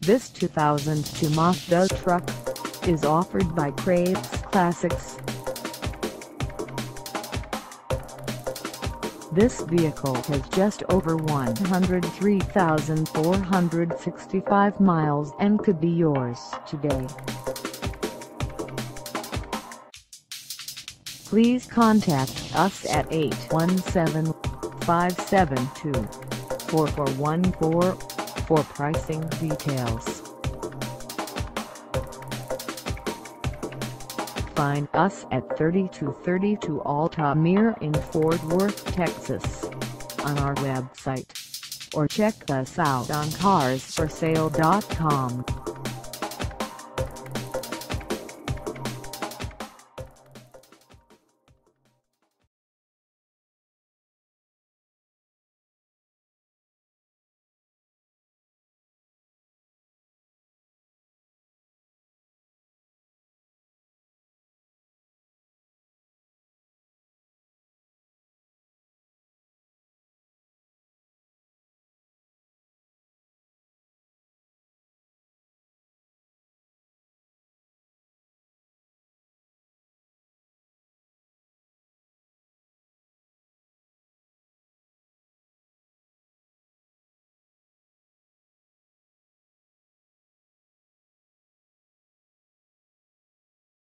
This 2002 Mazda truck is offered by CARFAX Classics. This vehicle has just over 103,465 miles and could be yours today. Please contact us at 817-572-4414 for pricing details. Find us at 3232 Alta Mere in Fort Worth, Texas, on our website, or check us out on carsforsale.com.